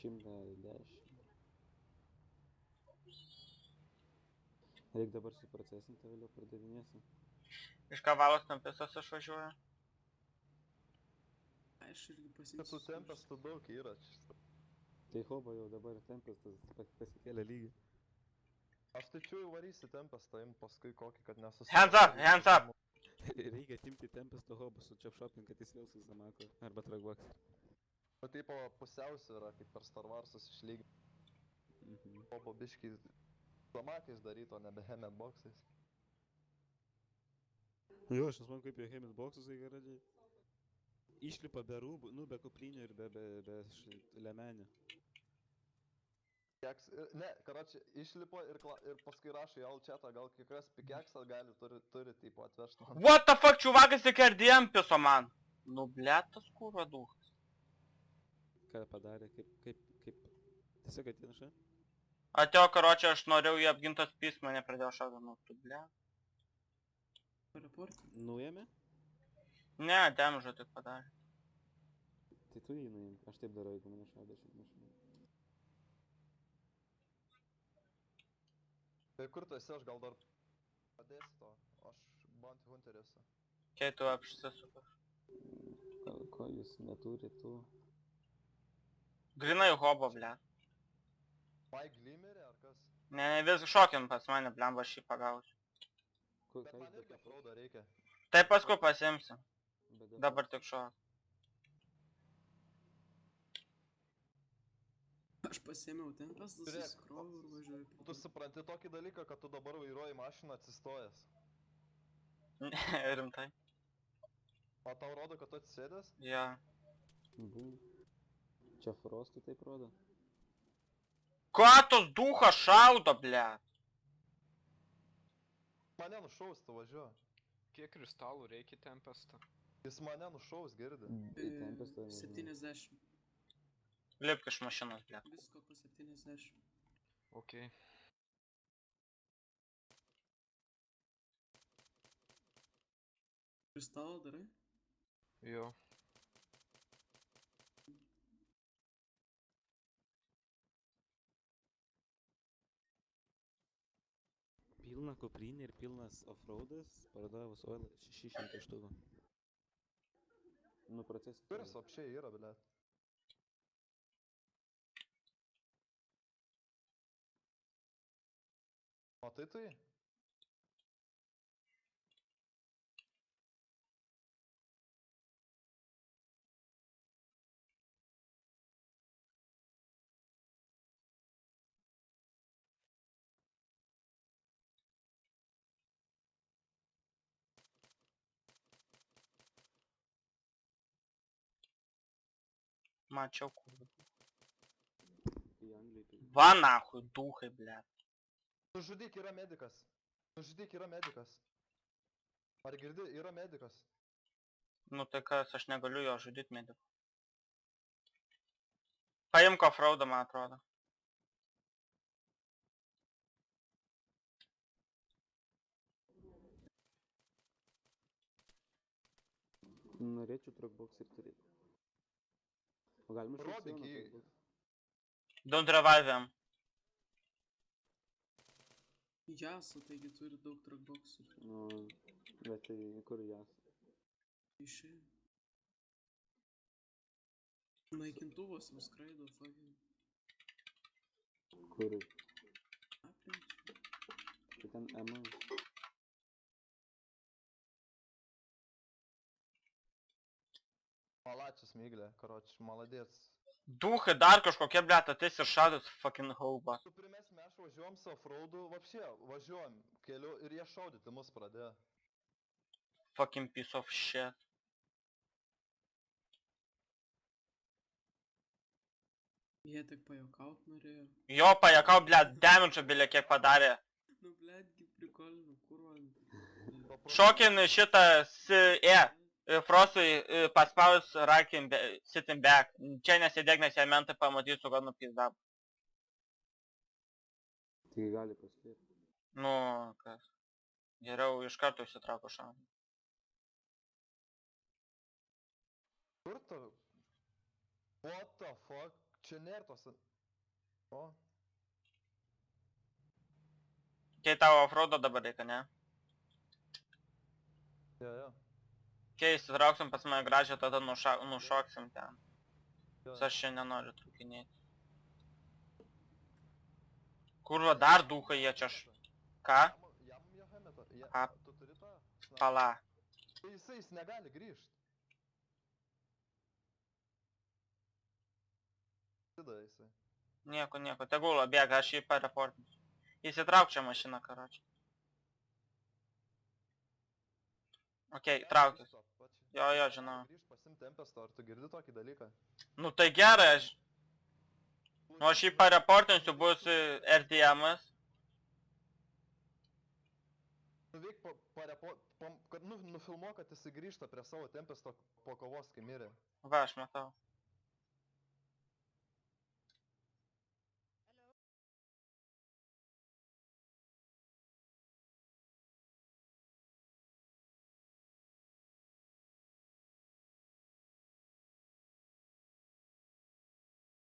110. Reik dabar suprocesinti, vėliau pardavinėsim. Iš Kavalos Tempistos išvažiuoja. Aš irgi Kad pasimsiu. tų tempestų daug yra. Tai hobo jau dabar Tempestas pasikėlė lygį. Aš tai čiūju varysi tempestą, imt paskui kokį, kad nesusitvarkytų. Hands up, hands up! Reikia atimti Tempesto hobo su Chopshopping, kad jis vėl susamako. Arba Tragox. O tipo pusiausvyrą, kaip per Star Warsus išlygi. Hobo biškį samakais daryto, nebe Hemet boxais. Jo, aš nesman kaip jo Hemet boxus įgaradžiai. Išlipa be rūbų, nu be kuprinio ir be lemenio. Ne, karoči, išlipo ir paskui rašo į Alchatą, gal kiekvienas pikeksą gali, turi tipo atvežti man. What the fuck, čuvakas tik RDM piso man. Nu, blėt, tas kurva duhas. Ką padarė, kaip... Tiesiog atėnaša? Atėjo, karočią, aš norėjau jį apgintas pys, mane pradėjo šauti, nu, tu blėt. Paraporti. Nuėmė? Ne, damžą tik padarė. Tai tu jį nuėmė, aš taip darau, jeigu mane šaudo šiaip mašinai. Tai kur tu esi, aš gal dar padėsiu to, aš Bounty Hunter esu. Kei tu apsisukas. Ko jūs neturi tų? Grinai hobo, blėt. Mike Glimmerį ar kas? Ne, vis šokim pas mane, blemba, aš jį pagausiu. Bet man irgi fraudo reikia. Tai paskui pasimsim. Dabar tik šok. Aš pasėmiau Tempestą, Žiūrėk, susikroviau ir važiuoju. Tu supranti tokį dalyką, kad tu dabar vairuoji mašiną atsistojęs. Rimtai. O tau rodo, kad tu atsisėdęs? Ja. Čia Frostui taip rodo? Ką tos duhas šaudo, blėt? Mane nušaus, tu važiuoji. Kiek kristalų reikia Tempestą? Jis mane nušaus, girdi. Į Tempestą... 70. Lipk iš mašinos, blėt. Visko po 70. Okei. Kristalą darai? Jo. Pilna kuprinė ir pilnas offroadas, paradavus oil 600 štukų. Nu, procesas... Kuris apšiai yra, blėt. Matai tu jį? Mačiau kurva. Į Angliją. Va nahui, duhai, blėt. Nužudyk, yra medikas. Nužudyk, yra medikas. Ar girdi, yra medikas. Nu tai kas, aš negaliu jo žudyti medikų. Paimk offroadą, man atrodo. Norėčiau truckbox ir turėti. O galima Rodyk jį. Don't revive him. Jasu, taigi turi daug trackboxų. Nu, bet tai kur jas? Išėjo. Naikintuvas jau skraido, fucking. Kur? Aplink. Tai ten Emma. Malačius myglė, karoči, maladėts. Duhai dar kažkokie, blėt, ateis ir šaudys fucking haubą. Tu primės, mes važiuojam su offroadu, vapšė, važiuojam keliu ir jie šaudyti mus pradėjo. Fucking piece of shit. Jie tik pajokaut norėjo. Jo, pajakau, blėt, damage bilė kiek padarė. Nu, bletgi, prikolinu, kurva. Šokin šitą Frostui paspaus rakin sitting back. Čia nesėdėk, nes jie mentai pamatysiu, kad nupizdam. Tai gali paspėti. Nu, kas. Geriau iš karto išsitrauko šaunį. Kur tu? What the fuck? Čia nėra tos... O, Kei tavo offroado dabar reikia, ne? jo. Kei įsitrauksim pas mane gražią, tada nušoksim ten. Jo. Nes aš čia nenoriu trukinėti. Kurva, dar dūka jie čia aš. Ką? Jam jo Hemetą. Ką? Tu turi tą? Pala. Jis negali grįžt. Sida jisai. Nieko, tegul bėga, aš jį pareportinsiu. Įsitrauk čia mašiną, karočią. Okei, traukis. Jo, žinau. Grįžt pasim Tempesto, ar tu girdi tokį dalyką? Nu tai gerai, nu aš jį pareportinsiu, bus RDM'as. Nuveik kad nufilmuok, kad jisai grįžta prie savo Tempesto po kovos, kai mirė. Va, aš matau.